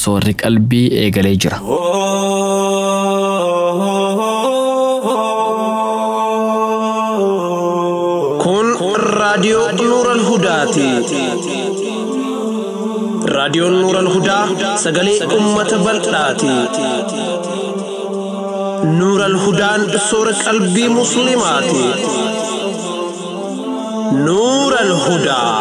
soorri qalbii eegalee jira. Kun raadiyoo Nuural Hudaati. Raadiyoon Nuural Hudaa sagalee uummata bal'aati. Nuural Hudaan soora qalbii musliimaati. Nuural Hudaa.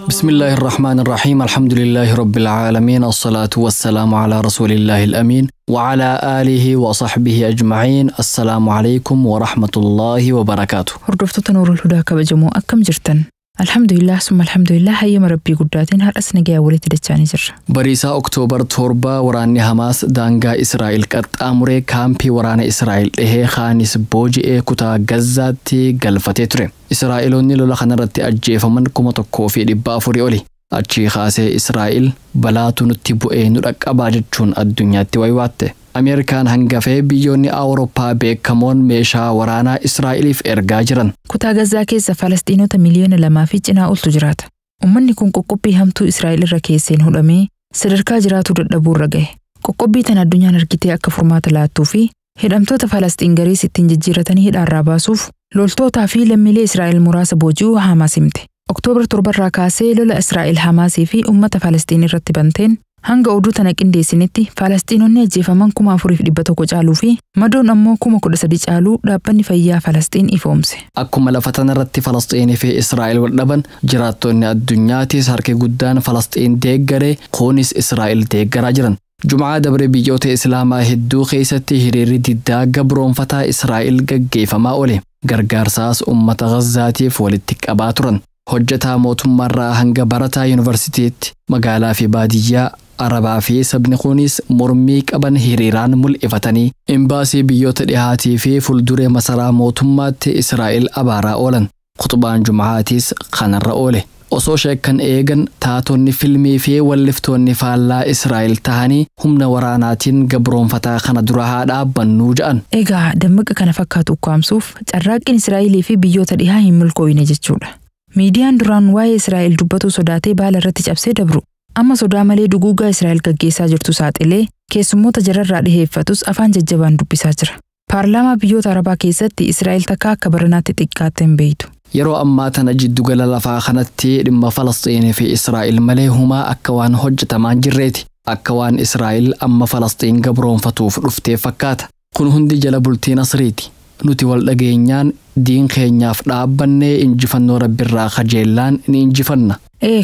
بسم الله الرحمن الرحيم الحمد لله رب العالمين الصلاة والسلام على رسول الله الأمين وعلى آله وصحبه أجمعين. السلام عليكم ورحمة الله وبركاته. هردفتو نور الهدى كبجمو أكم جرتن الحمد لله ثم الحمد لله هيا ربي قداتين هر أسنقيا وليت دجاني جر بريسا أكتوبر توربا وراني حماس دانغا إسرائيل قد أمري كامبي وراني إسرائيل إيه خانيس بوجي كتا غزاتي غلفتي تري إسرائيلوني لولا خنرتي أجيف من كما تكوفي دبا فوري أولي أجي خاسي إسرائيل بلاتو نتبو نرق أباجتشون الدنيا تيويواتي أمريكان هنگفه بيوني أوروبا بيكمون ميشا ورانا إسرائيل في إرقاجران كتا غزا كيسا فلسطينو مليون لما في جنا أولتو جرات ومن نكون قوقبي همتو إسرائيل الركيسين هدامي سرركا جراتو دبور رگه قوقبي تنا الدنيا نرقيتي أكا فرمات لاتو في هدامتو فلسطين غري ستين ججيرتني هد الراباسوف لولتو تافي لميلي إسرائيل مراسة بوجو حماسيمتي أكتوبر تربر راكاسي لولا إسرائيل حماسي في أمة فلسطين الرتبانتين hanga oduu tana qindeessinitti Falasxiinonni ajjeefaman 4,100 caaluu fi madoon ammoo 13,000 caaluu dhaabbanni fayyaa Falasxiin ifoomse. Akkuma lafa tanarratti Falasxiinii fi Israa'el wal dhaban jiraattonni addunyaatis harki guddaan Falasxiin deeggaree kunis Israa'el deeggaraa jiran. Jum'aa dabre biyyoota Islaamaa hedduu keessatti hiriirri diddaa gabroonfataa Israa'el gaggeeffamaa oole. Gargaarsaas uummata Ghazaatiif walitti qabaa turan. Hojjetaa mootummaarraa hanga barataa yuunivarsiitiitti magaalaa fi baadiyyaa Arabaa fi sabni kunis mormii qaban hiriiraan mul'ifatanii imbaasii biyyoota dhihaatii fi fuulduree masaraa mootummaatti Israa'el abaaraa oolan. Khutbaan Jum'aatis kanarra oole. Osoo sheekkan eegan taatonni filmii fi walliftoonni faallaa Israa'el tahanii humna waraanaatiin gabroonfataa kana dura haa dhaabbannuu ja'an. Egaa dammaqa kana fakkaatu ukkaamsuuf carraaqqiin Israa'elii fi biyyoota dhihaa hin milkooyne jechuudha. Miidiyaan duraan waa'ee Israa'el dubbatu sodaatee baala irratti cabsee dabru. Amma sodaa malee duguugaa Israa'el gaggeessaa jirtu saaxilee keessummoota jararraa dhiheeffatus afaan jajjabaan dubbisaa jira. Paarlaamaa biyyoota Arabaa keessatti Israa'el takka akka baranaatti xiqqaatte hin beeytu. Yeroo ammaa tana jiddugala lafaa kanatti dhimma Falasxiinii fi Israa'el malee humaa akka waan hojjetamaan jirreeti. Akka waan Israa'el amma Falasxiin gabroonfatuuf dhuftee fakkaata. Kun hundi jala bultii Nasriiti. Nuti wal dhageenyaan diin keenyaaf dhaabbannee injifannoo Rabbirraa kajeellaan ni injifanna.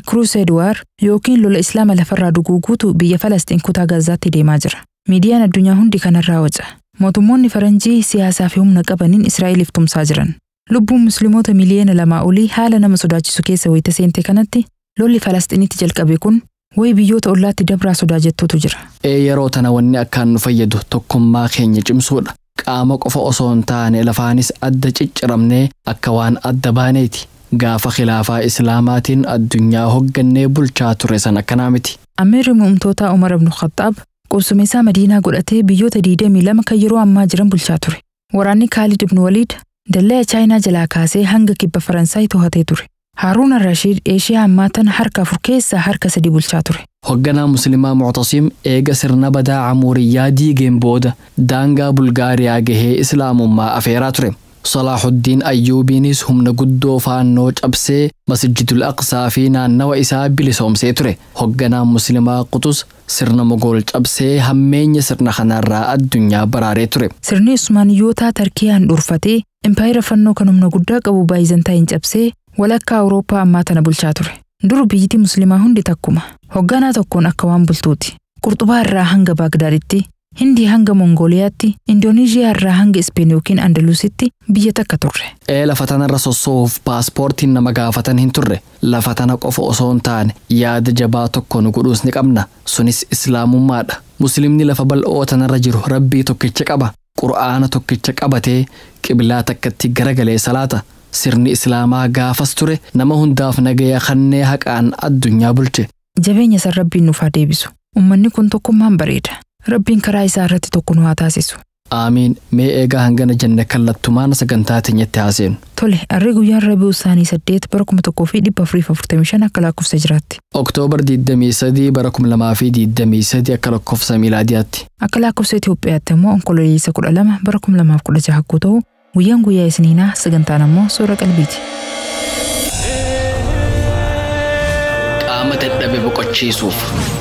Crusade War yookiin lola Islaama lafarraa duguuguutu biyya Falasxiin kutaa Gazaatti deemaa jira. Miidiyaan addunyaa hundi kanarraa waca. Mootummoonni Faranjii siyaasaa fi humna qabaniin Israa'eliif tumsaa jiran. Lubbuun musliimoota miliyoona 2 olii haala nama sodaachisu keessa wayita seente kanatti lolli Falasxiinitti jalqabe kun way biyyoota ollaatti dabraa sodaa jettuutu jira. Yeroo tana wanni akkaan nu fayyadu tokkummaa keenya cimsuudha. Qaama qofa osoo hin taane lafaanis adda cicciramnee akka waan adda baaneeti. Gaafa khilaafaa Islaamaatiin addunyaa hoggannee bulchaa ture sana akkanaa miti. Amiirri mu'umtoota Umar ibn Khattaab qubsumeessaa Madiinaa godhatee biyyoota 22 kan yeroo ammaa jiran bulchaa ture. Waraanni Khalid ibn Walid dallaa Chaayinaa jalaa kaasee hanga kibba Faransaay to'atee ture. Haaruun al-Rashiid Eeshiyaa ammaa tana harka 4 keessaa harka 3 bulchaa ture. Hoogganaa Muslimaa Mu'tasim eega sirna badaa Amuuriyyaa diigeen booda daangaa Bulgaariyaa gahee Islaamummaa afeeraa ture. Salaahuddin Ayyuubiinis humna guddoo faannoo cabsee Masjidul Aqsaa fi naannawa isaa bilisoomsee ture. Hoogganaan Muslimaa Qutus sirna Mogool cabsee hammeenya sirna kanarraa addunyaa baraaree ture. Sirni Usmaaniyyoota Tarkiyaan dhurfatee impaayera fannoo kan humna guddaa qabu Baayizantaayin cabsee walakkaa Awurooppaa ammaa tana bulchaa ture. Dur biyyiti Muslimaa hundi takkuma. Hoogganaa tokkoon akka waan bultuuti. Qurxubaa irraa hanga Baagdaaditti, Hindii hanga Mongooliyaatti, Indoneeziyaa irraa hanga Ispeen yookiin Andaluusitti biyya takka turre. Lafa tanarra sossoo'uuf paaspoortiin nama gaafatan hin turre. Lafa tana qofa osoo hin taane yaada jabaa tokko nu godhuus ni qabna. Sunis Islaamummaadha. Muslimni lafa bal'oo tanarra jiru Rabbii tokkicha qaba. Qur'aana tokkicha qabatee qiblaa takkatti garagalee salaata. Sirni Islaamaa gaafas ture nama hundaaf nagaya kannee haqaan addunyaa bulche. Jabeenya san Rabbiin nuuf haa deebisu. Ummanni kun tokkummaan bareeda. Rabbiin karaa isaa irratti tokko nu haa taasisu. Aamiin. Mee eegaa hangana jenne kallattumaan sagantaa teenyatti haaseenu. Tole, arri guyyaan Rabi'u Saanii 8 bara 1445 akka lakkoofsa jiraatti. Oktoobar 23 bara 2023 akka lakkoofsa miilaadiyaatti. Akka lakkoofsa Itoophiyaatti immoo onkololeessa 12 bara 2016 akka ta'u guyyaan guyyaa isniinaa sagantaan immoo soora qalbiiti. Qaama dadhabe boqochiisuuf.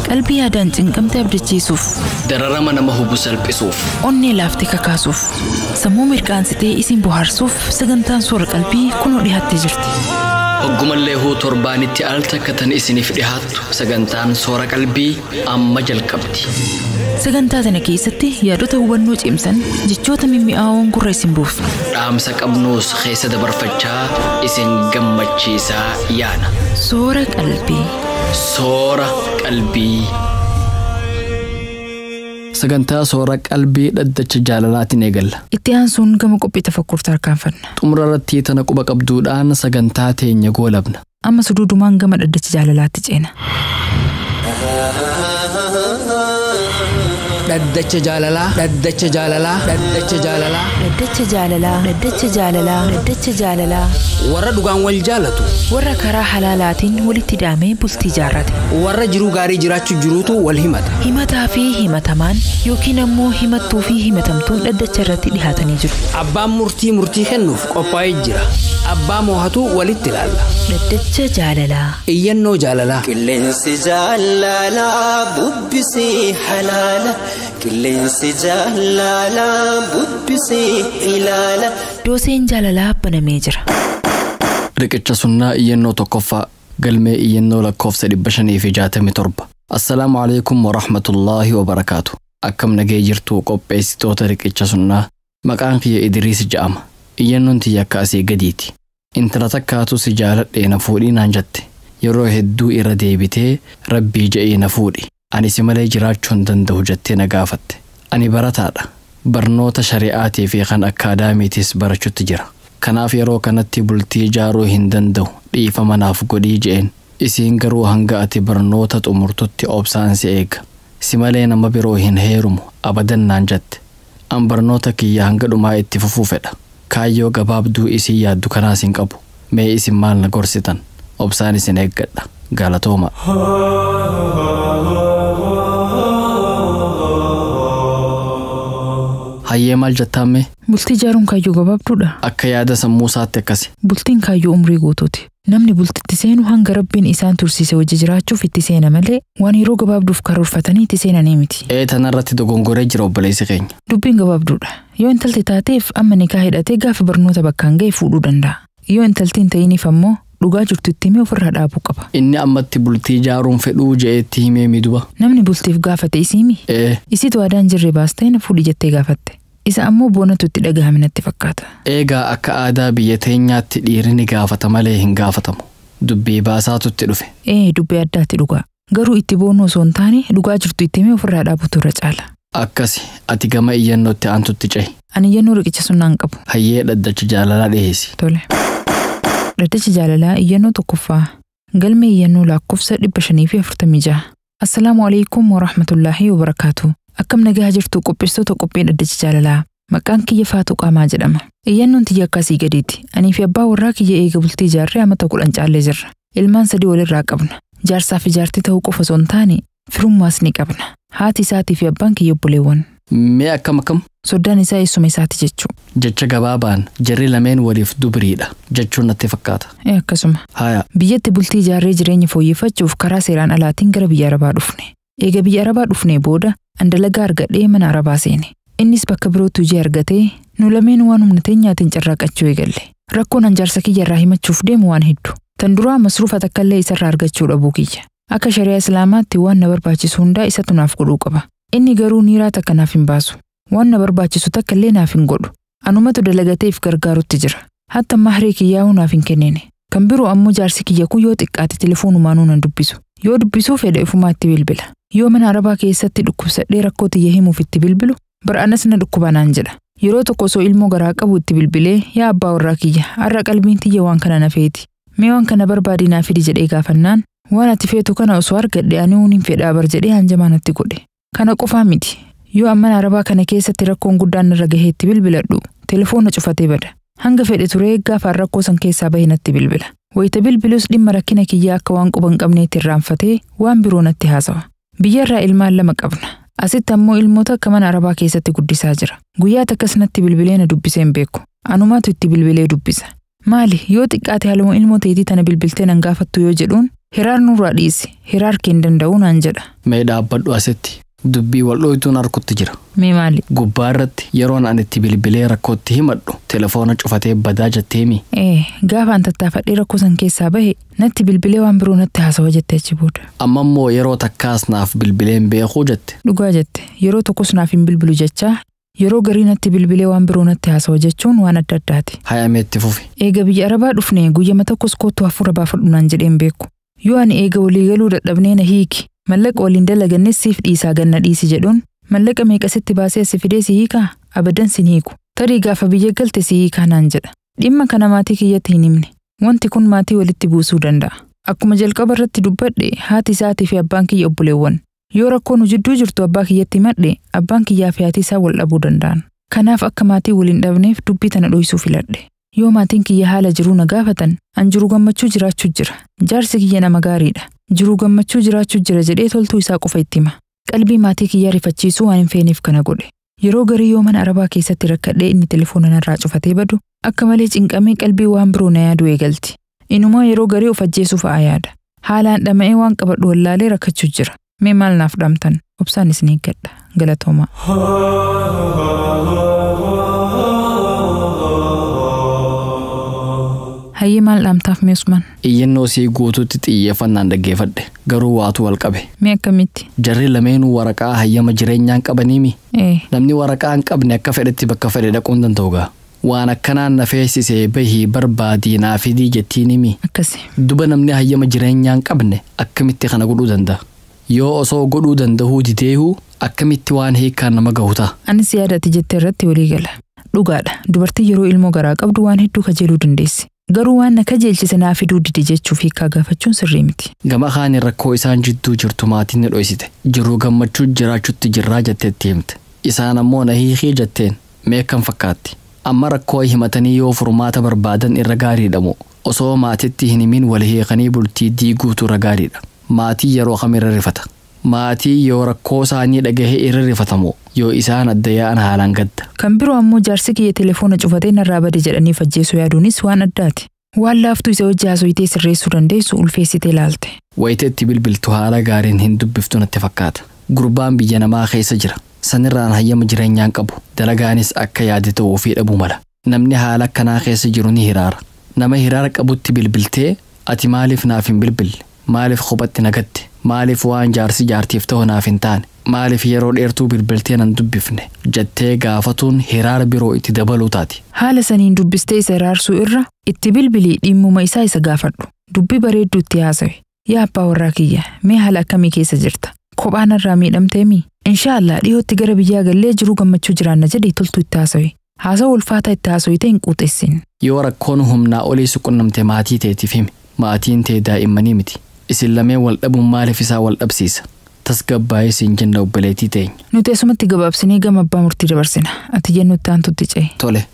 Qalbii yaadaan cinqamte abdachiisuuf. Dararama nama hubu salphisuuf. Onnee laaftee kakaasuuf. Sammuu mirqaansitee isin bohaarsuuf sagantaan soora qalbii kunoo dhiyaattee jirti. Hoggumallee huu torbaanitti al takkatan isiniif dhihaattu sagantaan soora qalbii amma jalqabdi. Sagantaa tana keessatti yaadota hubannoo cimsan jechoota mimmi'aawoon gurra isin buufna. Dhaamsa qabnuus keessa dabarfachaa isin gammachiisaa yaana. Soora qalbii. Soora qalbii. Sagantaa soora qalbii dhaddacha jaalalaatiin eegalla. Itti aansuun gama qophii tafakkurtaa harkaanfanna. Xumura irratti tana quba qabduudhaan sagantaa teenya goolabna. Amma suduudumaan gama dhaddacha jaalalaatti ceena. Dhaddacha jaalalaa. Dhaddacha jaalalaa. Dhaddacha jaalalaa. Dhaddacha jaalalaa. Dhaddacha jaalalaa. Dhaddacha jaalalaa. Warra dhugaan wal jaalatu. Warra karaa halaalaatiin walitti hidhamee bultii jaarrate. Warra jiruu gaarii jiraachuu jiruutu wal himata. Himataa fi himatamaan yookiin ammoo himattuu fi himatamtuun dhaddacha irratti dhihaatanii jiru. Abbaan murtii kennuuf qophaa'ee jira. Abbaa moohatu walitti ilaalla. Dhaddacha jaalalaa. Iyyannoo jaalalaa. Qilleensi jaalalaa bubbisee halaala. Qilleensi jaalalaa bubbisee ilaala. Dooseen jaalalaa banamee jira. Riqicha sunnaa iyyannoo tokkoffaa galmee iyyannoo lakkoofsa 567. Assalaamu alaikum wa rahmatullaahi wa barakaatu. Akkam nagee jirtuu qopheessitoota riqicha sunnaa. Maqaan kiyya Idriis jedhama. Iyyannoon tiyya akka asii gadiiti. Intala takkaatu si jaaladhee na fuudhii naan jette. Yeroo hedduu irra deebitee rabbii jedhee na fuudhi. Ani si malee jiraachuu hin danda'u jettee na gaafatte. Ani barataadha. Barnoota shari'aatii fi kan akkaadaamiitis barachuutti jira. Kanaaf yeroo kanatti bultii ijaaruu hin danda'u dhiifama naaf godhii je'een. Isiin garuu hanga ati barnoota xumurtutti obsaan si eega. Si malee nama biroo hin heerumu abadan naan jette. An barnoota kiyya hanga dhumaa itti fufuu fedha. Kaayyoo gabaabduu isii yaaddu kanaas hin qabu. Mee isin maal na gorsitan? Obsaan isin eeggadha. Galatooma. Hayyee maal jettaamme? Bultii ijaaruun kaayyoo gabaabduudha. Akka yaada sammuu isaatti akkasi. Bultiin kaayyoo umrii guutuuti. Namni bultitti seenu hanga rabbiin isaan tursiise wajji jiraachuuf itti seena malee waan yeroo gabaabduuf karoorfatanii itti seenanii miti. Tanarratti dogongoree jira obboleessi keenya. Dubbiin gabaabduudha. Yoo intalti taateef amma nikaa hidhatee gaafa barnoota bakkaan ga'e fuudhuu danda'a. Yoo intaltiin ta'iniif ammoo dhugaa jirtu itti himee ofirraa dhaabuu qaba. Inni ammatti bultii ijaaruun fedhuu je'eetti himee miduba. Namni bultiif gaafate isiimi. Isitu aadaan jirre baastee na fuudhi jettee gaafatte. Isa ammoo boonatu itti dhagahame natti fakkaata. Eegaa akka aadaa biyya teenyaatti dhiirri gaafata malee hin gaafatamu. Dubbii baasaatu itti dhufe. Dubbii addaatti dhugaa. Garuu itti boonuu osoo hin taane dhugaa jirtu itti himee ofirraa dhaabutu irra caala. Akkasi ati gama iyyannootti aantutti cehi. Ani iyyannoo riqicha sunnaan qabu. Hayyee dhaddacha jaalalaa dhiheessi. Tole. Dhaddacha jaalalaa iyyannoo tokkoffaa. Galmee iyyannoo lakkoofsa 546. Assalaamu alaikum wa rahmatullaahi wa barakaatu. Akkam nagaa jirtu qopheessitoota qophii dhaddacha jaalalaa. Maqaan kiyya Faatuu Qaamaa jedhama. Iyyannoon tiyya akkasii gadiiti. Anii fi abbaa warraa kiyya eega bultii ijaarree amata 10 caallee jirra. Ilmaan 3 walirraa qabna. Jaarsaa fi jaartii ta'uu qofa osoo hin taane firummaas ni qabna. Haati isaatii fi abbaan kiyya obboleewwan. Mee akkam? Soddaan isaa eessuma isaati jechuu. Jecha gabaabaan jarri lameen waliif dubiriidha jechuun natti fakkaata. Akkasuma. Haya. Biyyatti bultii ijaarree jireenya fooyyeffachuuf karaa seeraan alaatiin gara biyya Arabaa dhufne. Eega biyya Arabaa dhufnee booda dalagaa argadhee mana Arabaa seene. Innis bakka birootti hojii argatee nu lameen waan humna teenyaatiin carraaqachuu eegalle. Rakkoon jaarsa kiyya irraa himachuuf deemu waan hedduu. Tan duraa masruufa takkaallee isarraa argachuu dhabuu kiyya. Akka shari'aa Islaamaatti waan na barbaachisu hundaa isatu naaf godhuu qaba. Inni garuu niiraa takka naaf hin baasu. Waan na barbaachisu takkaallee naaf hin godhu. Anumatu dalagateef gargaarutti jira. Hatta mahrii kiyyaa'uu naaf hin kennine. Kan biroo ammoo jaarsi kiyya kun yoo xiqqaate telefoonumaanuu nan dubbisu. Yoo dubbisuu fedhe ifumaatti bilbila. Yoo mana Arabaa keessatti dhukkubsadhee rakkoo tiyya himuuf itti bilbilu bar'aanas na dhukkuba naan jedha. Yeroo tokko osoo ilmoo garaa qabu itti bilbilee yaa abbaa warraa kiyya har'a qalbiin tiyya waan kana na feeti. Mee waan kana barbaadii naa fidi jedhee gaafannaan waan ati feetu kana osoo argadhe ani hin fedhaa bar jedhee hanjamaa natti godhe. Kana qofaa miti. Yoo amman arabaa kana keessatti rakkoon guddaan irra gaheetti bilbiladhu telefoona cufatee bada. Hanga fedhe turee gaafa rakkoo san keessaa bahee natti bilbila. Wayita bilbilus dhimma rakkina kiyyaa akka waan quban qabneetti irraanfatee waan biroo natti haasawa. Biyyarraa ilmaan lama qabna. Asitti ammoo ilmoota akka mana arabaa keessatti guddisaa jira. Guyyaa takkas natti bilbilee na dubbisee hin beeku. Anumaatu itti bilbilee dubbisa. Maali yoo xiqqaate haaluma ilmoo teetii tana bilbiltee nan gaafattu yoo jedhuun hiraar nurraa dhiisi. Hiraar keen danda'uu naan jedha. Mee dhaabbadhu asitti. Dubbii wal'ooytuun harkutti jira. Mee maali? Gubbaa irratti yeroon ani itti bilbilee rakkootti himadhu telefoona cufatee badaa jetteemi. Gaafa an tattaafadhee rakkoo san keessaa bahe natti bilbilee waan biroo natti haasawa jettee achi booda. Amma immoo yeroo takkaas naaf bilbileen beekuu jette. Dhugaa jette yeroo tokkos naaf hin bilbilu jechaa yeroo garii natti bilbilee waan biroo natti haasawa jechuun waan adda addaati. Hayameetti fufi. Eega biyya arabaa dhufnee guyyama tokkos kootu hafuura baafadhu naan jedheen beeku. Yoo ani eega waliigaluu dadhabnee na hiiki. Mallaqa waliin dalaganne siif dhiisaa ganna dhiisi jedhuun mallaqa meeqasitti baasee si fidee si hiikaa abadan sin hiiku tarii gaafa biyya galte si hiikaa naan jedha. Dhimma kana maatii kiyyatti hin himne wanti kun maatii walitti buusuu danda'a. Akkuma jalqaba irratti dubbadhe haati isaatii fi abbaan kiyya obboleewwan yoo rakkoon jidduu jirtu abbaa kiyyatti himadhe abbaan kiyyaa fi haati isaa wal dhabuu danda'an. Kanaaf akka maatii waliin dhabneef dubbii tana dhoysuu filadhe. Yoo maatiin kiyya haala jiruu na gaafatan an jiruu gammachuu jiraachuu jira. Jaarsi kiyya nama gaariidha. Jiruu gammachuu jiraachuu jira jedhee toltuu isaa qofa itti hima. Qalbii maatii kiyyaa rifachiisuu waan hin feeneef kana godhe. Yeroo garii yoo mana arabaa keessatti rakkadhee inni telefoona narraa cufatee badu akka malee cinqamee qalbii waan biroo na yaadu eegalti. Inumaa yeroo garii of ajjeesuu fa'aa yaada. Haalaan dhama'ee waan qabadhu wallaalee rakkachuu jira. Mee maal naaf dhamtan? Obsaan isin eeggadha. Galatoomaa. Hayyee maal dhaamtaaf mee Usman? Iyyannoo sii guutuutti xiyyeeffannaan dhaggeeffadhe garuu waatu wal qabe. Mee akkamitti? Jarri lameenuu waraqaa hayyama jireenyaan qabaniimi. Namni waraqaa hin qabne akka fedhetti bakka fedhe dhaquu hin danda'u gaa. Waan akkanaan na feesisee bahii barbaadii naa fidii jettiinimi. Akkasi. Duba namni hayyama jireenyaan qabne akkamitti kana godhuu danda'a? Yoo osoo godhuu danda'uu dideehu akkamitti waan hiikaan nama gahu ta'a? Anis yaadatti jettee irratti walii gala. Dhugaadha. Dubartii yeroo ilmoo garaa qabdu waan hedduu kajeeluu dandeessi. Garuu waan na kajeelchise naa fiduu dide jechuuf hiikaa gaafachuun sirrii miti. Gama kaaniin rakkoo isaan jidduu jirtu maatiin ni dhoysite. Jiruu gammachuu jiraachuutti jirraa jetteetti himte. Isaan ammoo na hiikii jetteen mee akkam fakkaatti? Amma rakkoo himatanii yoo furmaata barbaadan irra gaariidha moo? Osoo maatitti hin himin wal hiikanii bultii diiguutu irra gaariidha. Maatii yeroo kam irra rifata? Maatii yoo rakkoo isaanii dhagahee irra rifatamoo yoo isaan adda yaa'an haalaan gadda. Kan biroo ammoo jaarsi kiyya telefoona cufatee narraa bade jedhanii ajjeesuu yaaduunis waan addaati. Waan laaftuu isa hojii haasofitee sirreessuu dandeessu ulfeessitee ilaalte. Wayita itti bilbiltu haala gaariin hin dubbiftu natti fakkaata. Gurbaan biyya namaa keessa jira. Sanirraan hayyama jireenyaan qabu. Dalagaanis akka yaade ta'uu fi dhabuu mala. Namni haala akkanaa keessa jiru ni hiraara. Nama hiraara qabutti bilbiltee ati maaliif naaf hin bilbille? Maaliif kophatti nagatte? Maaliif waan jaarsi jaartiif ta'u naaf hin taane? Maaliif yeroo dheertuu bilbiltee nan dubbifne jettee gaafatuun hiraara biroo itti dabaluu taati. Haala saniin dubbistee isa hiraarsuu irra itti bilbilii dhimmuma isaa isa gaafadhu. Dubbii bareedduu itti haasawi. Yaa abbaa warraa kiyya mee haala akkamii keessa jirta? Kophaan irraa miidhamteemi? Inshaallah dhiyootti gara biyyaa gallee jiruu gammachuu jiraanna jedhee toltuu itti haasawi. Haasawa ulfaataa itti haasawite hin quuxessin. Yoo rakkoon humnaa olii suqunnamte maatii teetiif himi. Maatiin tee daa'immanii miti. Isin lameen wal dhabuun maaliif isaa wal dhabsiisa? Tasgabbaa'ee siin jenna obboleettii teenya. Nuti asumatti gabaabsinee gama abbaa murtii dabarsina. Ati jennutti aantutti ce'e. Tole.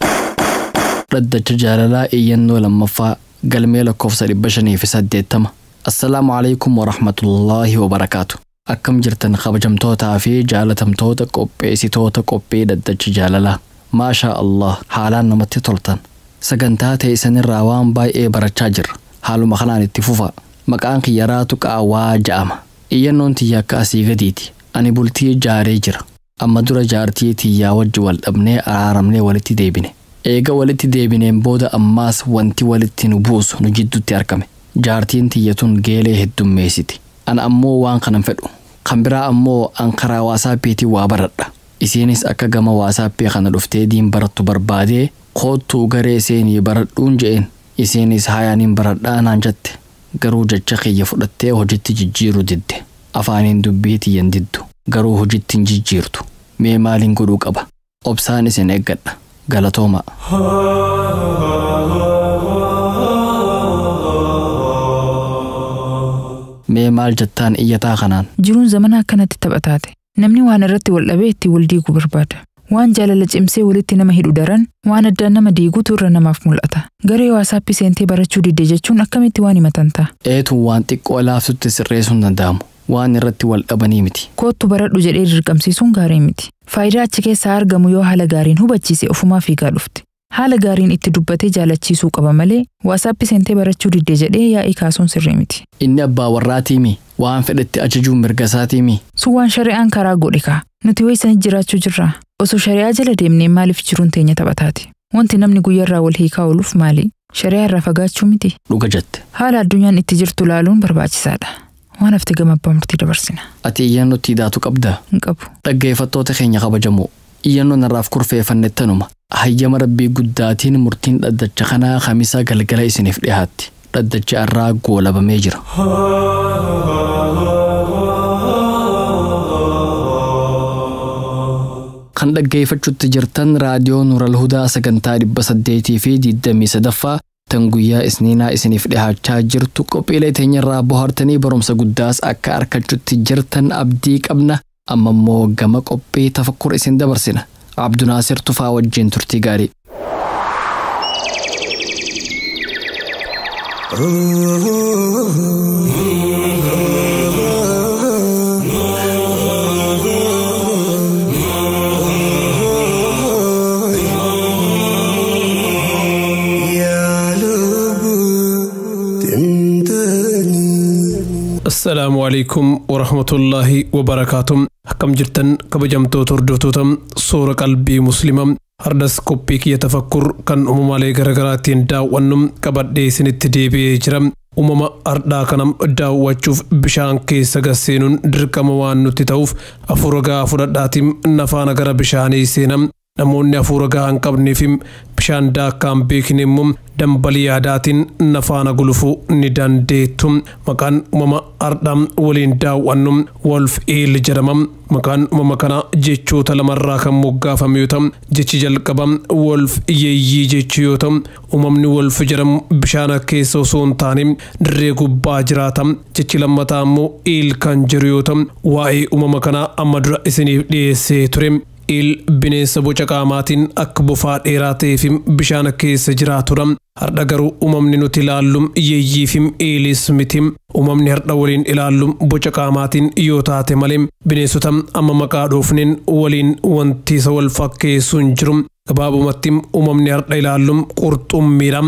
Dhaddacha jaalalaa iyyannoo lammaffaa galmee lakkoofsa 580. Assalaamu alaikum wa rahmatullaahi wa barakaatu. Akkam jirtan kabajamtootaa fi jaalatamtoota qopheessitoota qophii dhaddacha jaalalaa. Maashaa Allah haalaan namatti toltan. Sagantaa teessanirraa waan baay'ee barachaa jirra. Haaluma kanaan itti fufa. Maqaan kiyyaraatu qaawwaa ja'ama. Iyyannoon tiyya akka asii gadiiti. Ani bultii jaaree jira. Amma dura jaartii tiyyaa wajji wal dhabnee araaramnee walitti deebine. Eega walitti deebineen booda ammaas wanti walitti nu buusu nu jidduutti argame. Jaartiin tiyya tun geelee heddummeessiti. Ana ammoo waan kanan fedhu. Kan biraa ammoo an karaa waasaappiitii waa baradha. Isiinis akka gama waasaappii kana dhuftee diin barattu barbaadee koottuu garee seenii baradhuun je'een. Isiinis hayaaniin baradhaa naan jette. Garuu jecha kiyya fudhattee hojitti jijjiiru didde. Afaaniin dubbii tiyyan diddu. Garuu hojitti hin jijjiirtu. Mee maaliin godhuu qaba? Obsaan isin eeggadha. Galatooma. Mee maal jettaan iyyataa kanaan? Jiruun zamana akkanatti taphataate. Namni waan irratti wal dhabee itti wal diiguu barbaada. Waan jaalala cimsee walitti nama hidhu daran waan addaan nama diiguutu irra namaaf mul'ata. Garee WhatsApp seentee barachuu didde jechuun akkamitti waan himatan ta'a? Eetuun waan xiqqoo laaftutti sirreessuun danda'amu. Waan irratti wal dhabanii miti. Kootu baradhu jedhee dirqamsiisuun gaarii miti. Faayidaa achi keessaa argamu yoo haala gaariin hubachiise ofumaa fiigaa dhufti. Haala gaariin itti dubbatee jaalachiisuu qaba malee WhatsApp seentee barachuu didde jedhee yaa'ii kaasuun sirrii miti. Inni abbaa warraatiimi. Waan fedhetti ajajuun mirga isaatiimi. Sun waan shari'aan karaa godhe kaa. Nuti wayisanii jiraachuu jirra. Osoo shari'aa jala deemnee maaliif jiruun teenya taphataati? Wanti namni guyyaarraa wal hiikaa ooluuf maali? Shari'aa irraa fagaachuu miti. Dhuga jette. Haala addunyaan itti jirtu laaluun barbaachisaadha. Waan hafte gama abbaa murtii dabarsina. Ati iyyannootti hidhaatu qabdaa? Hin qabu. Dhaggeeffattoota keenya kabajamoo. Iyyannoon irraaf kurfeeffannettanuma. Hayyama rabbii guddaatiin murtiin dhaddacha kanaa Khamiisa galgala isiniif dhiyaatti. Dhaddacha irraa goolabamee jira. Kan dhaggeeffachuutti jirtan raadiyoo Nuural Hudaa sagantaa 823 tan guyyaa isniinaa isiniif dhiyaachaa jirtu qophiilee teenyarraa bohaartanii barumsa guddaas akka argachuutti jirtan abdii qabna. Amma immoo gama qophii tafakkur isin dabarsina. Abdunaasir Tufaa wajjin turtii gaarii. السلام عليكم ورحمة الله وبركاته. حكم جرتن كبجمتو تردوتوتم سورة قلبي مسلمة هردس كوبيك يتفكر كان أممالي غرغراتين داوانم كبادي سنتديبي جرم أمم أردا كنم داو وچوف بشان كيس غسينون دركموان نتتوف أفورغا فرداتيم نفانا غر بشاني سينم namoonni hafuura gahaan qabnee fi bishaan daakkaan beeknee dambalii aadaatiin nafaana gulufuu ni dandeettu. Maqaan uumama ardhaa waliin daawwannu Wolf Eel jedhama. Maqaan uumama kana jechoota lamarraa kan moggaafame yoo ta'u, jechi jalqaba Wolf yeeyyii jechuu yoo ta'u, uumamni Wolf jedhamu bishaan keessa osoo hin taane dirree gubbaa jiraata. Jechi lammataa immoo Eel kan jiru yoo ta'u, waa'ee uumama kanaa amma dura isiniif dhiyeessee ture. Eel bineensa boca qaamaatiin akka bofaa dheeraa ta'ee fi bishaan keessa jiraatudha. Har'a garuu uumamni nuti ilaallu yeeyyii fi eelis miti. Uumamni har'a waliin ilaallu boca qaamaatiin yoo taate malee bineensota amma maqaa dhoofneen waliin wanti isa wal fakkeessu hin jiru. Gabaabumatti uumamni har'a ilaallu qurxummiidha.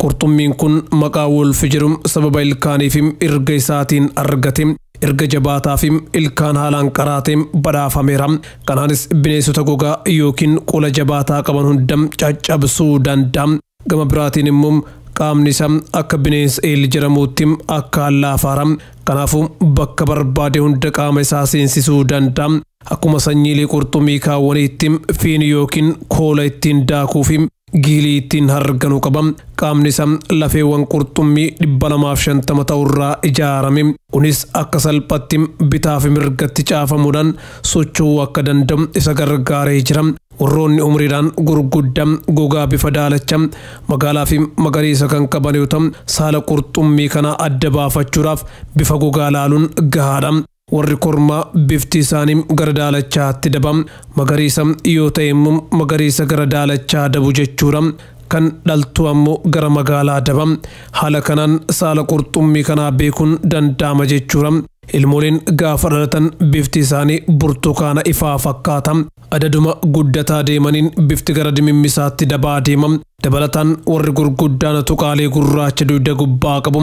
Qurxummiin kun maqaa Wolf jedhamu sababa ilkaanii fi erga isaatiin argate. Erga jabaataa fi ilkaan haalaan qaraatee badhaafameera. Kanaanis bineensota gogaa yookiin qola jabaataa qaban hunda caccabsuu danda'a. Gama biraatiin immoo qaamni isaa akka bineensa Eel jedhamuutti akka laafaara. Kanaafuu bakka barbaade hunda qaama isaa seensisuu danda'a. Akkuma sanyiilee qurxummii kaawwaniitti fiin yookiin koola ittiin daakuu fi giilii ittiin harganuu qaba. Qaamni isaa lafeewwan qurxummii 250 ta'urraa ijaarame. Kunis akka salphatti bitaa fi mirgatti caafamuudhaan socho'uu akka danda'u isa gargaaree jira. Warroonni umriidhaan gurguddaa gogaa bifa daalacha magaalaa fi magariisa kan qaban yoo ta'u, saala qurxummii kana adda baafachuudhaaf bifa gogaa laaluun gahaadha. Warri kormaa bifti isaanii gara daalachaatti dabam. Magariisa yoo ta'e immoo magariisa gara daalachaa dabu jechuudha. Kan dhaltu ammoo gara magaalaa dabam. Haala kanaan saala qurxummii kanaa beekuun danda'ama jechuudha. Ilmooleen gaafa dhalatan bifti isaanii burtukaana ifaa fakkaata. Adaduma guddataa deemaniin bifti gara dimimmisaatti dabaa deema. Dabalataan warri gurguddaan tuqaalee gurraacha dugda gubbaa qabu.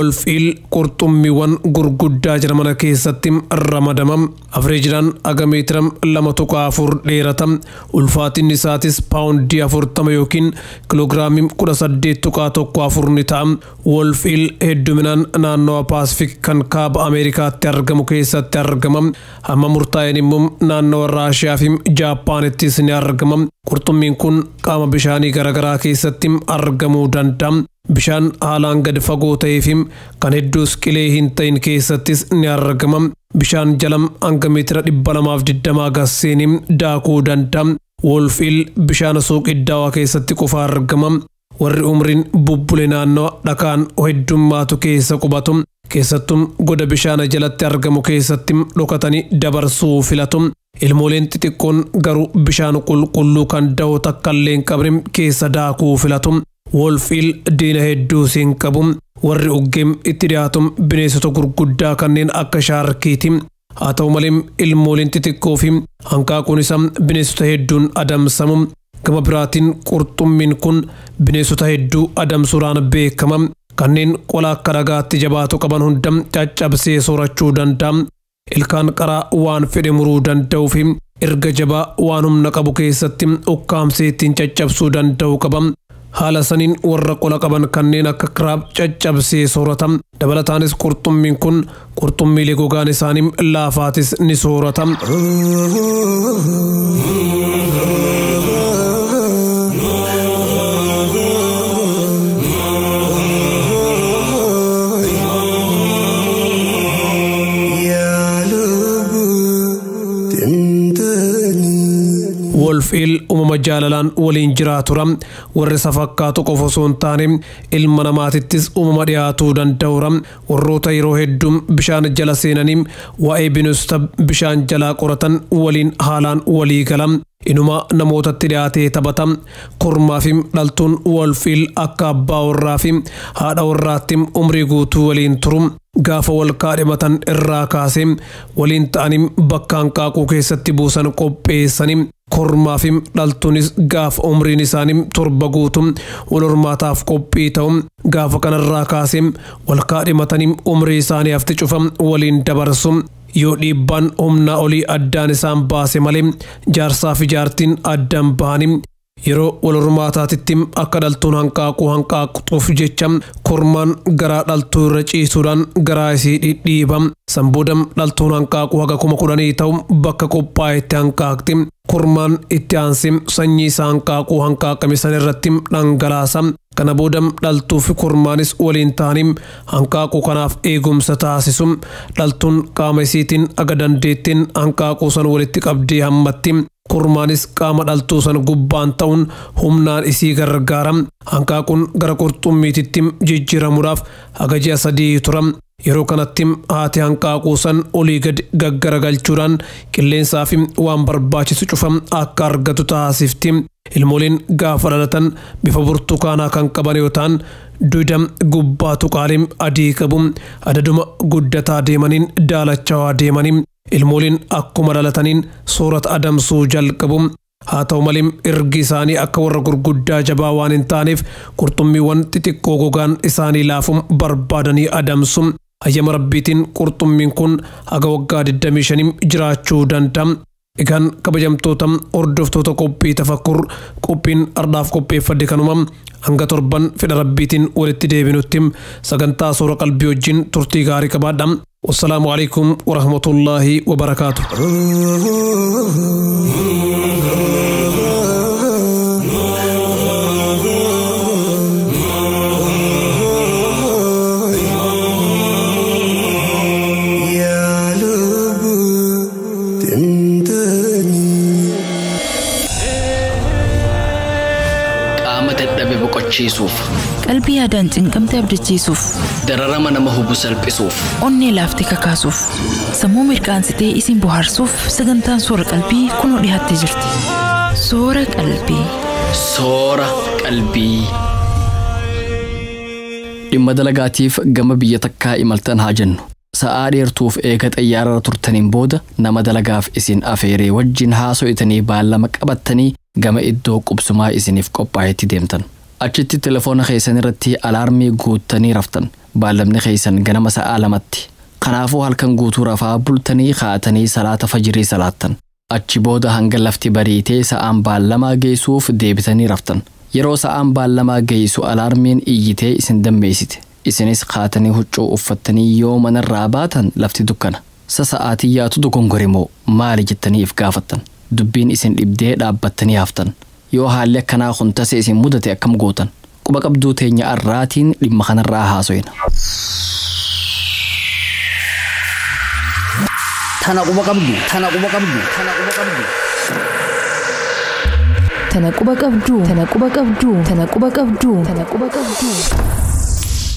wolfiil qurxummiiwwan gurguddaa jedhaman keessatti ramadamam afreejiran agameetiram 2.4 dheeratam ulfaatinni isaatis paawundii 40 yookiin kiloogiraamii 18.14 ni ta'a. Wolfiil hedduminaan naannawa paasifik kan kaaba Ameerikaatti argamu keessatti argamam hamma murtaa'een immoo naannawa Raashiyaa fi Jaappaanittis ni argamam. Qurxummiin kun qaama bishaanii garaagaraa keessatti argamuu danda'a. Bishaan haalaan gad fagoo ta'ee fi kan hedduus qilee hin ta'in keessattis ni argama. Bishaan jalam hanga meetira 220 gasseenii daakuu danda'a. Wolfiil bishaan suuqiddaawaa keessatti qofa argama. Warri umriin bubbule naannoo dhakaan heddummaatu keessa qubatu. Keessattuu goda bishaana jalatti argamu keessatti dhokatanii dabarsuu filatu. Ilmooleen xixiqqoon garuu bishaan qulqulluu kan da'oo takkallee hin qabne keessa daakuu filatu. Wolfiil diina hedduu siin qabu. Warri uggeem itti dhiyaatu bineensota gurguddaa kanneen akka shaarkiiti. Haa ta'u malee ilmooleen xixiqqoo fi hanqaaquun isaa bineensota hedduun adamsamu. Gama biraatiin qurxummiin kun bineensota hedduu adamsuudhaan beekama. Kanneen qola akka dhagaatti jabaatu qaban hunda caccabsee soorachuu danda'a. Ilkaan qaraa waan fedhe muruu danda'uu fi erga jabaa waan humna qabu keessatti ukkaamsee ittiin caccabsuu danda'u qaba. Haala saniin warra qola qaban kanneen akka kiraab caccabsee soorata. Dabalataanis qurxummiin kun qurxummiilee gogaan isaanii laafaatis ni soorata. Wolfiil uumama jaalalaan waliin jiraatuudha. Warri isa fakkaatu qofa osoo hin taane ilma namaatittis uumama dhiyaatuu danda'uudha. Warroota yeroo hedduu bishaan jala seenanii waa'ee bineensota bishaan jalaa qoratan waliin haalaan walii gala. Inuma namootatti dhiyaatee taphata. Kormaa fi dhaltuun wolfiil akka abbaa warraa fi haadha warraatti umrii guutuu waliin turu. Gaafa wal kaadhimatan irraa kaasee waliin ta'anii bakka hanqaaquu keessatti buusan qopheessanii. Kormaa fi dhaltuunis gaafa umriin isaanii 7 guutuu wal hormaataaf qophii ta'u. Gaafa kanarraa kaasee wal kaadhimatanii umrii isaanii hafti cufa waliin dabarsu. Yoo dhiibbaan humnaa olii addaan isaan baase malee jaarsaa fi jaartiin addaan bahanii yeroo wal hormaataatitti akka dhaltuun hanqaaquuf jecha kormaan garaa dhaltuu irra ciisuudhaan garaa isii dhidhiiba. Sanbooda dhaltuun hanqaaquu haga 10,000 ta'u bakka qophaa'etti hanqaaqti. Kormaan itti aansee sanyii isaa hanqaaqame san irratti dhangalaasa. Kana booda dhaltuu fi kormaanis waliin ta'anii hanqaaquu kanaaf eegumsa taasisu. Dhaltuun qaama isiitiin aga dandeettiin hanqaaquu san walitti qabdee hammatti. Kormaanis qaama dhaltuu san gubbaan ta'uun humnaan isii gargaara. Hanqaaquun gara qurxummiititti jijjiiramuudhaaf haga ji'a 3 tura. Yeroo kanatti haati hanqaaquu san olii gad gaggaragalchuudhaan qilleensaa fi waan barbaachisu cufa akka argatu taasifti. Ilmooleen gaafa dhalatan bifa burtukaanaa kan qaban yoo ta'an duuda gubbaa tuqaalee adii qabu. Adaduma guddataa deemaniin daalachawaa deemanii ilmooleen akkuma dhalataniin soorata adamsuu jalqabu. Haa ta'u malee ergi isaanii akka warra gurguddaa jabaa waan hin taaneef qurxummiiwwan xixiqqoo gogaan isaanii laafu barbaadanii adamsu. Hayyama rabbiitiin qurxummiin kun haga waggaa 25 jiraachuu danda'a. Egaan kabajamtoota hordoftoota qophii tafakkur qophiin ardhaaf qopheeffadde kanuma hanga torban fedha rabbiitiin walitti deebinutti sagantaa soora qalbii wajjin turtii gaarii qabaadha. Wassalaamu alaikum wa rahmatullahi wa barakaatuh. Qalbii yaadaan cinqamtee abdachiisuuf, dararama nama hubu salphisuuf, onnee laaftee kakaasuuf, sammuu mirqaansitee isin bohaarsuuf sagantaan soora qalbii kunoo dhiyaattee jirti. Soora qalbii. Soora qalbii. Dhimma dalagaatiif gama biyya takkaa imaltan haa jennu. Sa'aa dheertuuf eega xayyaarara turtaniin booda nama dalagaaf isin afeeree wajjin haaso'itanii baallama qabattanii gama iddoo qubsumaa isiniif qophaa'etti deemtan. Achitti telefoona keessan irratti alaarmii guuttanii raftan. baalamni keessan ganama sa'a 2tti. Kanaafuu halkan guutuu rafaa bultanii kaatanii salaata fajirii salaattan. Achi booda hanga lafti bariitee sa'aan baalamaa geessuuf deebitanii raftan. Yeroo sa'aan baalamaa geessu alaarmiin iyyitee isin dammeessite. Isinis kaatanii huccuu uffattanii yoo manarraa baatan lafti dukkana. Sa'aatii yaatu dogongorimoo maali jettaniif gaafattan. Dubbiin isin dhibdee dhaabbattanii haftan. Yoo haalli akkanaa kun tase isin mudate akkam gootan. Quba qabduu teenya arraatiin dhimma kanarraa haasoyna. Tana quba qabdu, tana quba qabdu, tana quba qabdu. Tana quba qabdu, tana quba qabdu, tana quba qabdu, tana quba qabdu.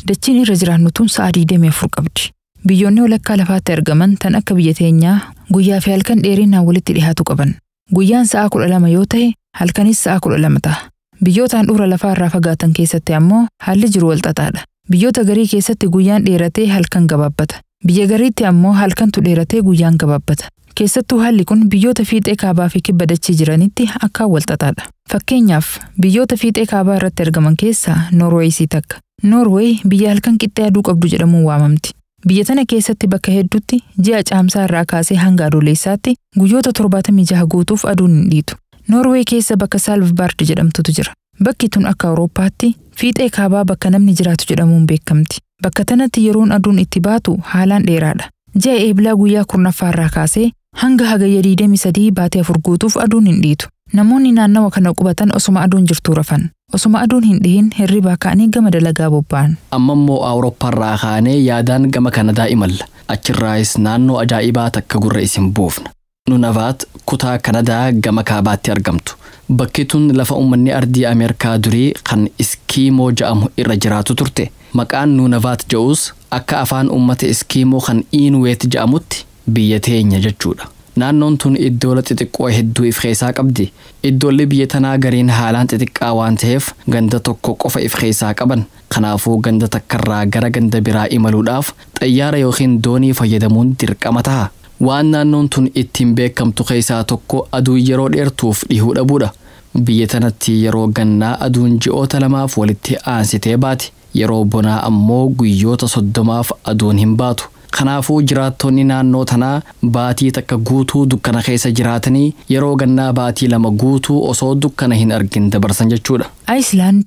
Dachiin irra jiraannu tun sa'a 24 qabdi. Biyyoonni walakkaa lafaatti argaman tan akka biyya teenyaa guyyaa fi halkan dheerinaan walitti dhihaatu qaban. Guyyaan sa'a 12 yoo ta'e halkanis sa'a 12 ta'a. Biyyootaan dhuura lafaa irraa fagaatan keessatti ammoo haalli jiru wal xaxaadha. Biyyoota garii keessatti guyyaan dheeratee halkan gabaabbata. Biyya gariitti ammoo halkantu dheeratee guyyaan gabaabbata. Keessattuu haalli kun biyyoota fiixee kaabaa fi kibba dachii jiranitti akkaan wal xaxaadha. Fakkeenyaaf biyyoota fiixee kaabaa irratti argaman keessaa Noorweey isii takka. Noorweey biyya halkan qixxee aduu qabdu jedhamuun waamamti. Biyya tana keessatti bakka hedduutti ji'a caamsaa irraa kaasee hanga adoolessaatti guyyoota 76 guutuuf aduun hin dhiitu. Noorweey keessa bakka Saalfbaard jedhamtutu jira. Bakki tun akka Awurooppaatti fiixee kaabaa bakka namni jiraatu jedhamuun beekamti. Bakka tanatti yeroon aduun itti baatu haalaan dheeraadha. Ji'a eebilaa guyyaa 10ffaa irraa kaasee hanga hagayya 23 baatee 4 guutuuf aduun hin dhiitu. Namoonni naannawa kana qubatan osuma aduun jirtuu rafan. Osuma aduun hin dhihin hirribaa ka'anii gama dalagaa bobba'an. Amma immoo Awurooppaarraa kaanee yaadaan gama Kanadaa imalla. Achirraayis naannoo ajaa'ibaa takka gurra isin buufna. Nunavaat kutaa Kanadaa gama kaabaatti argamtu. Bakki tun lafa uummanni ardii Ameerikaa durii kan Iskiimoo jedhamu irra jiraatu turte. Maqaan Nunavaat jedhus akka afaan uummata Iskiimoo kan Inuweet jedhamutti biyya teenya jechuudha. Naannoon tun iddoola xixiqqoo hedduu if keessaa qabdi. Iddoolli biyya tanaa gariin haalaan xixiqqaa waan ta'eef ganda tokko qofa if keessaa qaban. Kanaafuu ganda takkarraa gara ganda biraa imaluudhaaf xayyaara yookiin doonii fayyadamuun dirqama ta'a. Waan naannoon tun ittiin beekamtu keessaa tokko aduu yeroo dheertuuf dhihuu dhabuudha. Biyya tanatti yeroo gannaa aduun ji'oota 2 walitti aansitee baati. Yeroo bonaa ammoo guyyoota 30 aduun hin baatu. Kanaafuu jiraattonni naannoo tanaa baatii takka guutuu dukkana keessa jiraatanii yeroo gannaa baatii 2 guutuu osoo dukkana hin argin dabarsan jechuudha. Ayislaand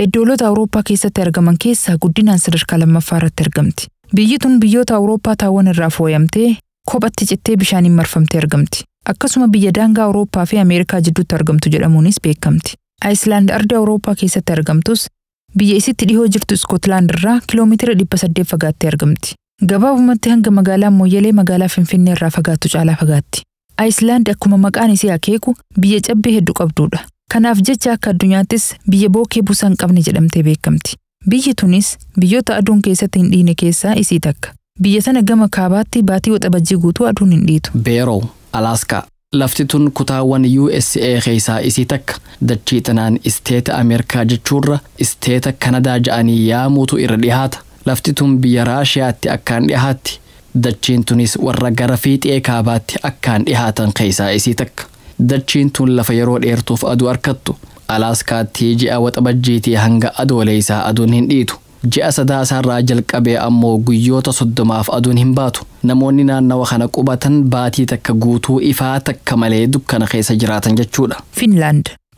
iddoolota Awurooppaa keessatti argaman keessaa guddinaan sadarkaa 2ffaa irratti argamti. Biyyi tun biyyoota Awurooppaa taawwan irraa fooyamtee kophatti cittee bishaaniin marfamtee argamti. Akkasuma biyya daangaa Awurooppaa fi Ameerikaa jidduutti argamtu jedhamuunis beekamti. Ayislaand ardii Awurooppaa keessatti argamtus biyya isitti dhihoo jirtu Iskootlaand irraa kiiloomeetira 800 fagaattee argamti. Gabaabumatti hanga magaalaa Mooyyalee magaalaa Finfinnee irraa fagaattu caalaa fagaatti. Ayislaand akkuma maqaan isii akeeku biyya cabbii hedduu qabdudha. Kanaaf jecha akka addunyaattis biyya bookee busaa hin qabne jedhamtee beekamti. Biyyi tunis biyyoota aduun keessatti hin dhiine keessaa isii takka. Biyya tana gama kaabaatti baatii waxabajjii guutuu aduun hin dhiitu. Beeroo, Alaaskaa. Lafti tun kutaawwan USA keessaa isii takka. Dachii tanaan isteeta Ameerikaa jechuurra isteeta Kanadaa ja'anii yaamuutu irra dhihaata. Lafti tun biyya Raashiyaatti akkaan dhihaatti. Dachiin tunis warra gara fiixee kaabaatti akkaan dhihaatan keessaa isii takka. Dachiin tun lafa yeroo dheertuuf aduu arkattu. Alaaskaatti ji'a waxabajjiitii hanga adoolessaa aduun hin dhiitu. Ji'a sadaasaarraa jalqabee ammoo guyyoota 30f aduun hin baatu. Namoonni naannawa kana qubatan baatii takka guutuu ifaa takka malee dukkana keessa jiraatan jechuudha.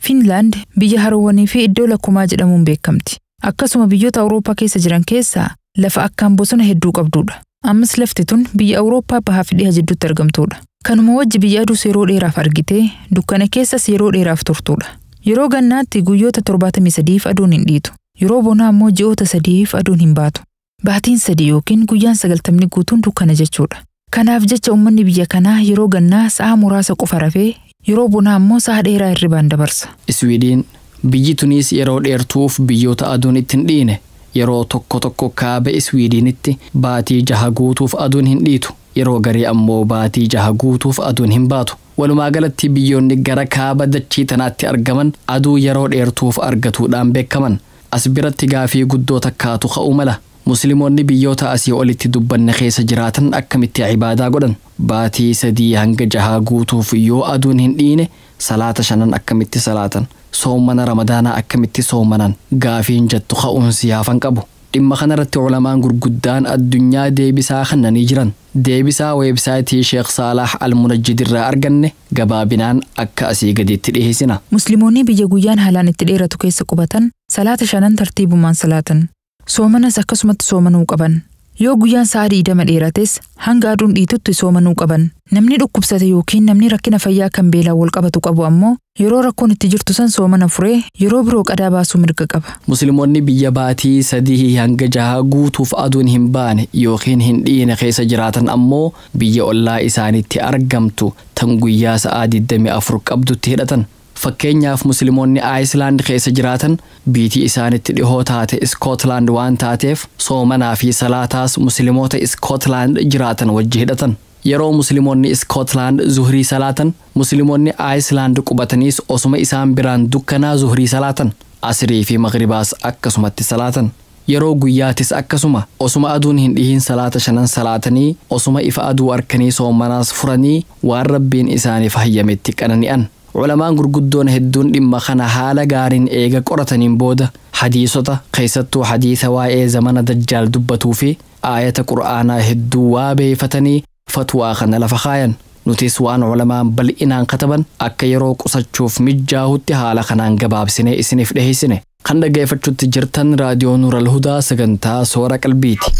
Finlaand biyya haroowwanii fi iddoo lakkumaa jedhamuun beekamti. Akkasuma biyyoota Awurooppaa keessa jiran keessaa lafa akkaan bosona hedduu qabdudha. Ammas lafti tun biyya Awurooppaa bahaa fi dhiha jidduutti argamtudha. Kanuma wajji biyya aduus yeroo dheeraaf argitee dukkana keessas yeroo dheeraaf turtudha. Yeroo gannaatti guyyoota 73f aduun hin dhiitu. Yeroo bonaa ammoo ji'oota 3f aduun hin baatu. Baatiin 3 yookiin guyyaan 90 guutuun dukkana jechuudha. Kanaaf jecha uummanni biyya kanaa yeroo gannaa sa'a muraasa qofa rafee yeroo bonaa ammoo sa'a dheeraa hirribaan dabarsa. Iswiidin biyyi tunis yeroo dheertuuf biyyoota aduun ittiin dhiine. Yeroo tokko tokko kaaba Iswiidinitti baatii 6 guutuuf aduun hin dhiitu. Yeroo garii ammoo baatii 6 guutuuf aduun hin baatu. Walumaa galatti biyyoonni gara kaaba dachii tanaatti argaman aduu yeroo dheertuuf argatuudhaan beekaman. As biratti gaafii guddoo takkaatu ka'uu mala. Musliimoonni biyyoota asii olitti dubbanne keessa jiraatan akkamitti ibaadaa godhan. Baatii 3 hanga 6 guutuuf yoo aduun hin dhiine salaata 5 akkamitti salaatan. Soomana Ramadaanaa akkamitti soomanan gaafiin jettu ka'uun siyaafan qabu. dhimma kanarratti ulamaan gurguddaan addunyaa deebisaa kennanii jiran. Deebisaa weebsaayitii Sheekh Saalaah Al-Munajjid irraa arganne gabaabinaan akka asii gaditti dhiheessina. Musliimoonni biyya guyyaan haalaan itti dheeratu keessa qubatan salaata 5 tartiibumaan salaatan. Soomanas akkasumatti soomanuu qaban. Yoo guyyaan sa'a 20 dheerates hanga aduun dhiitutti soomanuu qaban. Namni dhukkubsate yookiin namni rakkina fayyaa kan beelaa wal qabatu qabu ammoo yeroo rakkoon itti jirtu san soomana furee yeroo biroo qadaa baasuu mirga qaba. Musliimoonni biyya baatii 3 hanga 6 guutuuf aduun hin baane yookiin hin dhiine keessa jiraatan ammoo biyya ollaa isaaniitti argamtu tan guyyaa sa'a 24 qabdutti hidhatan. Fakkeenyaaf Musliimoonni Ayislaand keessa jiraatan biitii isaanitti dhihoo taate Iskootlaand waan taateef soomanaa fi salaataas Musliimoota Iskootlaand jiraatan wajji hidhatan. Yeroo Musliimoonni Iskootlaand zuhrii salaatan Musliimoonni Ayislaand qubataniis osuma isaan biraan dukkanaa zuhrii salaatan. Asrii fi Magribaas akkasumatti salaatan. Yeroo guyyaatis akkasuma osuma aduun hin dhihin salaata 5 salaatanii osuma ifa aduu arkanii soomanaas furanii waan Rabbiin isaaniif hayyametti qanani'an. Ulamaan gurguddoon hedduun dhimma kana haala gaariin eega qorataniin booda hadiisota keessattuu hadiisa waa'ee zamana dajjaal dubbatuu fi aayata qur'aanaa hedduu waa beefatanii fatwaa kana lafa kaayan. Nutis waan ulamaan bal'inaan kataban akka yeroo qusachuuf mijjaahutti haala kanaan gabaabsinee isiniif dhiheessine. Kan dhaggeeffachuutti jirtan raadiyoo Nuural Hudaa sagantaa Soora Qalbiiti.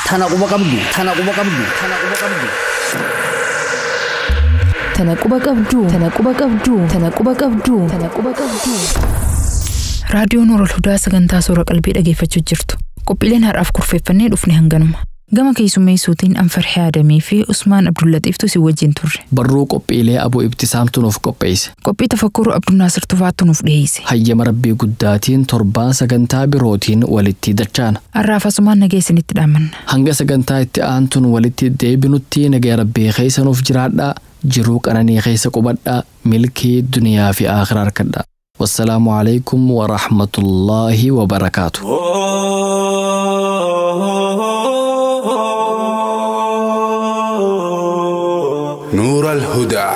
Tana quba qabdu, tana quba qabdu, tana quba qabdu. Tana quba qabdu, tana quba qabdu, tana quba qabdu, tana quba qabdu. Raadiyoo Nuural Hudaa sagantaa Soora Qalbii dhaggeeffachuu jirtu. Qophiileen har'aaf kurfeeffannee dhufne hanganuma. Gama keessummeessuutiin Anfarhee Adamii fi Usmaan Abdullatiiftu si wajjin turre. Barruu qophiilee Abuu Ibtisaamtu nuuf qopheesse. Qophii tafakkuru Abdunnaasir Tufaattu nuuf dhiyeesse. Hayyama Rabbii guddaatiin torbaan sagantaa birootiin walitti dachaana. Har'aaf asumaan nageessinitti dhaamanna. Hanga sagantaa itti aantuun walitti deebinutti nagaa Rabbii keessa nuuf jiraadhaa. Jiruu qananii keessa qubadhaa. Milkii duniyaa fi aakhiraa harkadhaa. Wassalaamu alaikum wa rahmatullaahi wa barakaatuh. نور الهدى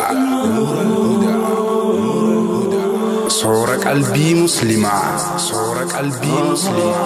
صورة قلبي مسلمة صورة قلبي مسلمة